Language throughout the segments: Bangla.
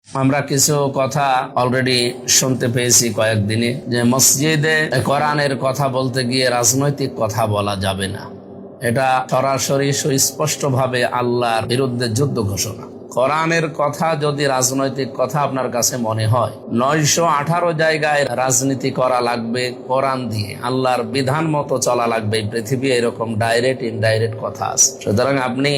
আমরা কিছু কথা অলরেডি শুনতে পেয়েছি কয়েকদিনে যে মসজিদে কোরআনের কথা বলতে গিয়ে রাজনৈতিক কথা বলা যাবে না। এটা সরাসরি সুস্পষ্টভাবে আল্লাহর বিরুদ্ধে যুদ্ধ ঘোষণা। কোরআনের কথা যদি রাজনৈতিক কথা আপনার কাছে মনে হয়, 918 জায়গায় রাজনীতি করা লাগবে কোরআন দিয়ে, আল্লাহর বিধান মতো চলা লাগবে। পৃথিবী এরকম ডাইরেক্ট ইনডাইরেক্ট কথা আছে। সুতরাং আপনি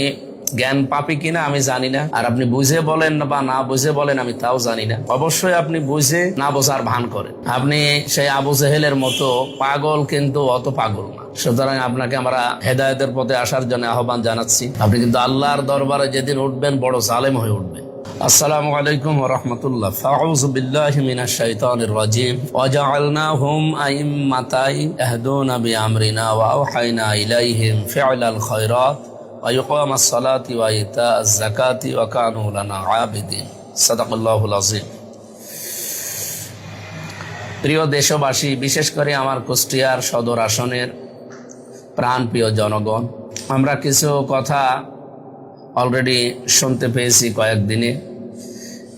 জ্ঞান পাপি কিনা আমি জানি না, আর আপনি বুঝে বলেন বা না বুঝে বলেন আমি তাও জানি না। অবশ্যই আপনি বুঝে না বোঝার ভান করেন। আপনি সেই আবু জেহেলের মতো পাগল, কিন্তু অত পাগল না। সুতরাং আপনাকে আমরা হেদায়েতের পথে আসার জন্য আহ্বান জানাচ্ছি। আপনি কিন্তু আল্লাহর দরবারে যেদিন উঠবেন বড় জালেম হয়ে উঠবেন। আসসালামু আলাইকুম ওয়া রাহমাতুল্লাহ। ফাউযু বিল্লাহি মিনাশ শাইতানির রাজীম। ওয়া জাআলনাহুম আইম্মাতান ইয়াহদুনা বিআমরিনা ওয়া আওহাইনা ইলাইহিম ফি'লাল খায়রাত ওয়া ইকামাস সালাতি ওয়া ইতাআজ যাকাতি ওয়া কানু লানা আবিদিন। সাদাকাল্লাহুল আযীম। প্রিয় দেশবাসী, বিশেষ করে আমার কুষ্টিয়ার সদর আসনের প্রাণপ্রিয় জনগণ, আমরা কিছু কথা অলরেডি শুনতে পেয়েছি কয়েকদিনে।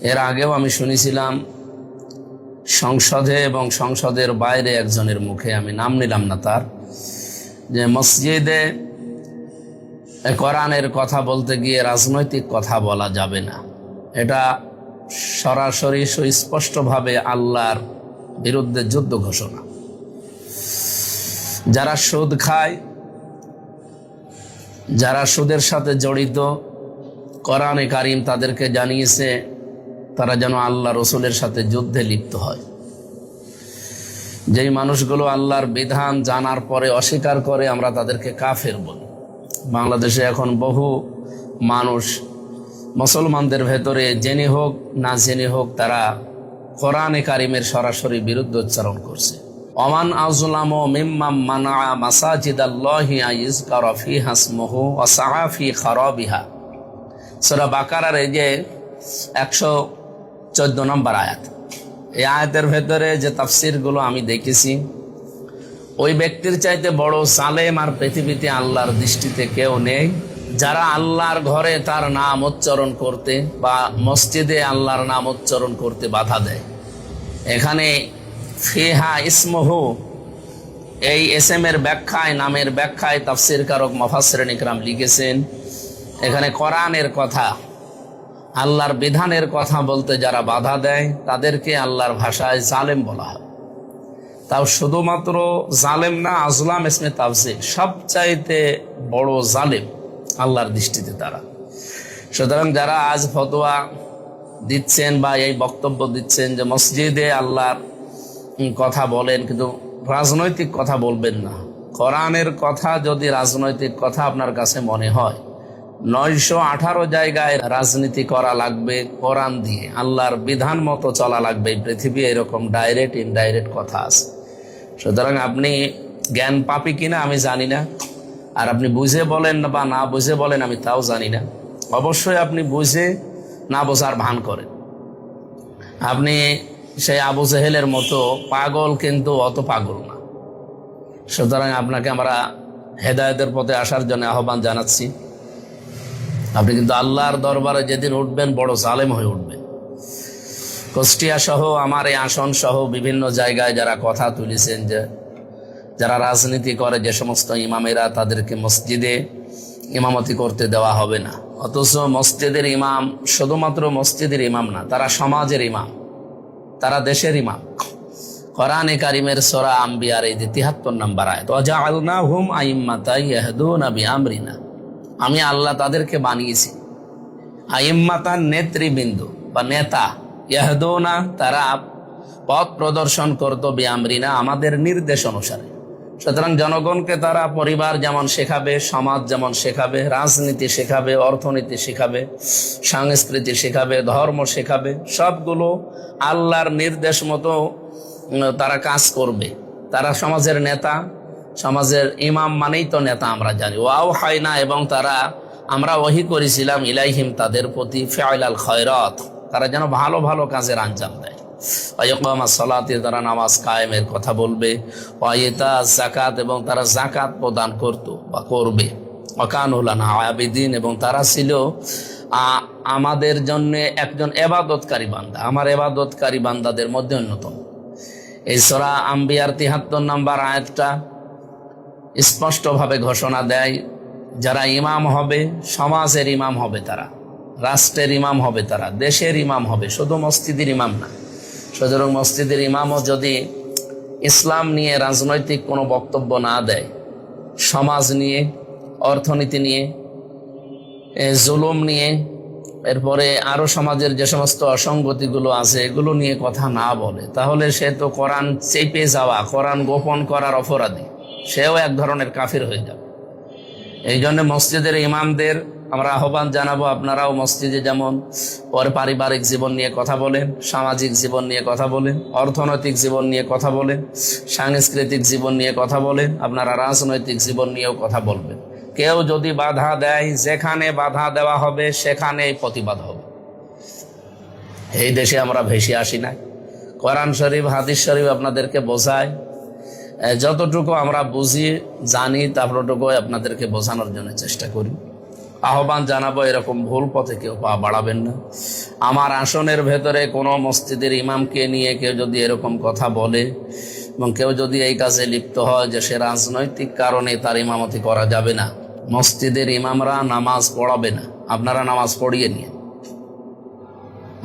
এর আগেও আমি শুনেছিলাম সংসদে এবং সংসদের বাইরে একজনের মুখে, আমি নাম নিলাম না তার, যে মসজিদে কোরআনের কথা বলতে গিয়ে রাজনৈতিক কথা বলা যাবে না। এটা সরাসরি সুস্পষ্টভাবে আল্লাহর বিরুদ্ধে যুদ্ধ ঘোষণা। যারা সুদ খায়, যারা সুদের সাথে জড়িত, কোরআনে কারিম তাদেরকে জানিয়েছে তারা যেন আল্লাহ রসুলের সাথে যুদ্ধে লিপ্ত হয়। যেই মানুষগুলো আল্লাহর বিধান জানার পরে অস্বীকার করে, আমরা তাদেরকে কাফের বলি। বাংলাদেশে এখন বহু মানুষ মুসলমানদের ভেতরে জেনে হোক না জেনে হোক তারা কোরআনে কারিমের সরাসরি বিরুদ্ধে উচ্চারণ করছে। ওমান আযলামু মিম্মান মানা মাসাজিদাল্লাহি আইয়ুযকারা ফিহা ইসমুহু ওয়া সাআ ফি খারাবিহা। সূরা বাকারার এই যে 114 নম্বর আয়াত, এই আয়াতের ভেতরে যে তাফসীরগুলো আমি দেখেছি, ওই ব্যক্তির চাইতে বড় জালেম আর পৃথিবীতে আল্লাহর দৃষ্টিতে কেউ নেই, যারা আল্লাহর ঘরে তার নাম উচ্চারণ করতে বা মসজিদে আল্লাহর নাম উচ্চারণ করতে বাধা দেয়। এখানে ফিহা ইসমুহু, এই এসএম এর ব্যাখ্যায়, নামের ব্যাখ্যায় তাফসীর কারক মুফাসসিরিন ইকরাম লিখেছেন, এখানে কোরআনের কথা, আল্লাহর বিধানের কথা বলতে যারা বাধা দেয় তাদেরকে আল্লাহর ভাষায় জালেম বলা হয়। তাও শুধুমাত্র জালেম না, আজলাম ইসমে তাফসীর, সবচাইতে বড় জালেম আল্লাহর দৃষ্টিতে তারা। সুতরাং যারা আজ ফতোয়া দিচ্ছেন বা এই বক্তব্য দিচ্ছেন যে মসজিদে আল্লাহর কথা বলেন, কিন্তু রাজনৈতিক কথা বলবেন না, কোরআনের কথা যদি রাজনৈতিক কথা আপনার কাছে মনে হয়, 918 জায়গায় রাজনীতি করা লাগবে কোরআন দিয়ে, আল্লাহর বিধান মতো চলা লাগবে। পৃথিবী এরকম ডাইরেক্ট ইনডাইরেক্ট কথা আছে। সুতরাং আপনি জ্ঞান পাপি কিনা আমি জানি না, আর আপনি বুঝে বলেন বা না বুঝে বলেন আমি তাও জানি না। অবশ্যই আপনি বুঝে না বোঝার ভান করেন। আপনি সেই আবু জেহেলের মতো পাগল, কিন্তু অত পাগল না। সুতরাং আপনাকে আমরা হেদায়েতের পথে আসার জন্য আহ্বান জানাচ্ছি। আপনি কিন্তু আল্লাহর দরবারে যেদিন উঠবেন বড় জালেম হয়ে উঠবেন। কুষ্টিয়া সহ আমার এই আসন সহ বিভিন্ন জায়গায় যারা কথা তুলেছেন যে যারা রাজনীতি করে, যে সমস্ত ইমামেরা, তাদেরকে মসজিদে ইমামতি করতে দেওয়া হবে না। অথচ মসজিদের ইমাম শুধুমাত্র মসজিদের ইমাম না, তারা সমাজের ইমাম, তারা দেশের ইমাম। কোরআনে কারিমের সূরা আম্বিয়ার এই 73 নম্বর আয়াত, ওয়া জাআলনাহুম আইম্মাতান ইয়াহদুনা বিআমরিনা, আমি আল্লাহ তাদেরকে বানিয়েছি আইম্মাতান, নেতৃবৃন্দ বা নেতা, ইয়াহদুনা, তারা পথ প্রদর্শন করত, বিআমরিনা, আমাদের নির্দেশ অনুসারে। সুতরাং জনগণকে তারা পরিবার যেমন শেখাবে, সমাজ যেমন শেখাবে, রাজনীতি শেখাবে, অর্থনীতি শেখাবে, সংস্কৃতি শেখাবে, ধর্ম শেখাবে, সবগুলো আল্লাহর নির্দেশ মতো তারা কাজ করবে। তারা সমাজের নেতা, সমাজের ইমাম মানেই তো নেতা আমরা জানি। ওয়াও হায়না, এবং তারা, আমরা ওহী করেছিলাম ইলাইহিম, তাদের প্রতি, ফি'লাল খায়রাত, তারা যেন ভালো ভালো কাজের আঞ্জাম দেয়। ইকামাস সালাতি, তারা নামাজ কায়েমের কথা বলবে। ওয়া ইতাআজ যাকাত, এবং তারা যাকাত প্রদান করত বা করবে। ওয়া কানু লানা আবিদিন, এবং তারা ছিল আমাদের জন্য একজন এবাদতকারী বান্দা, আমার এবাদতকারী বান্দাদের মধ্যে অন্যতম। এই সূরা আম্বিয়ার ৭৩ নম্বর আয়াতটা স্পষ্টভাবে ঘোষণা দেয়, যারা ইমাম হবে, সমাজের ইমাম হবে তারা, রাষ্ট্রের ইমাম হবে তারা, দেশের ইমাম হবে, শুধু মসজিদের ইমাম না। সুতরাং মসজিদের ইমামও যদি ইসলাম নিয়ে রাজনৈতিক কোনো বক্তব্য না দেয়, সমাজ নিয়ে, অর্থনীতি নিয়ে, জুলুম নিয়ে, এরপরে আরো সমাজের যে সমস্ত অসঙ্গতিগুলো আছে এগুলো নিয়ে কথা না বলে, তাহলে সে তো কোরআন চেপে যাওয়া, কোরআন গোপন করার অপরাধী, সেও এক ধরনের কাফির হয়ে যাবে। এই জন্য মসজিদের ইমামদের আমরা আহ্বান জানাবো, আপনারাও মসজিদে যেমন পারিবারিক জীবন নিয়ে কথা বলেন, সামাজিক জীবন নিয়ে কথা বলেন, অর্থনৈতিক জীবন নিয়ে কথা বলেন, সাংস্কৃতিক জীবন নিয়ে কথা বলেন, আপনারা রাজনৈতিক জীবন নিয়েও কথা বলবেন। কেউ যদি বাধা দেয়, যেখানে বাধা দেওয়া হবে সেখানেই প্রতিবাদ হবে। এই দেশে আমরা ভেসে আসি না, কোরআন শরীফ হাদিস শরীফ আপনাদেরকে বোঝায়, যতটুকু আমরা বুঝি জানি ততটুকু আপনাদেরকে বোঝানোর জন্য চেষ্টা করি। আহ্বান জানাবো, এরকম ভুল পথে কেউ পা বাড়াবেন না। আমার আসনের ভেতরে কোনো মসজিদের ইমামকে নিয়ে কেউ যদি এরকম কথা বলে এবং কেউ যদি এই কাজে লিপ্ত হয় যে সে রাজনৈতিক কারণে তার ইমামতি করা যাবে না, মসজিদের ইমামরা নামাজ পড়াবে না, আপনারা নামাজ পড়িয়ে নিয়ে।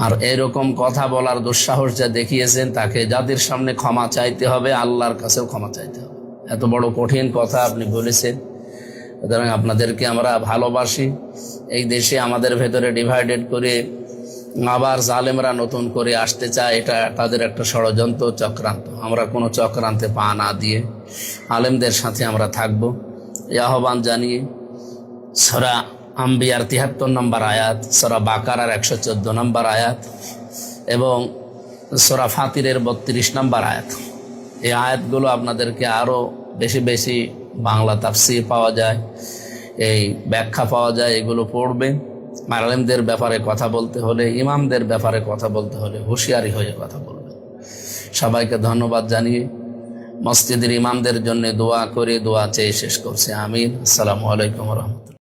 আর এরকম কথা বলার দুঃসাহস যা দেখিয়েছেন তাকে যাদের সামনে ক্ষমা চাইতে হবে, আল্লাহর কাছেও ক্ষমা চাইতে হবে। এত বড় কঠিন কথা আপনি বলেছেন, সুতরাং আপনাদেরকে আমরা ভালোবাসি। এই দেশে আমাদের ভেতরে ডিভাইডেড করে আবার জালেমরা নতুন করে আসতে চায়, এটা তাদের একটা ষড়যন্ত্র, চক্রান্ত। আমরা কোনো চক্রান্তে পা না দিয়ে আলেমদের সাথে আমরা থাকব, এই আহ্বান জানিয়ে সূরা আম্বিয়ার ৭৩ নম্বর আয়াত, সূরা বাকারার ১১৪ নম্বর আয়াত এবং সূরা ফাতিরের ৩২ নম্বর আয়াত, এই আয়াতগুলো আপনাদেরকে আরও বেশি বেশি বাংলা তাফসীর পাওয়া যায়, এই ব্যাখ্যা পাওয়া যায়, এগুলো পড়বে। আলেমদের ব্যাপারে কথা বলতে হলে, ইমামদের ব্যাপারে কথা বলতে হলে হুঁশিয়ারি হয়ে কথা বলবে। সবাইকে ধন্যবাদ জানিয়ে মসজিদের ইমামদের জন্য দোয়া করে দোয়া চেয়ে শেষ করছে। আমিন। আসসালামু আলাইকুম ওয়া রাহমাতুল্লাহ।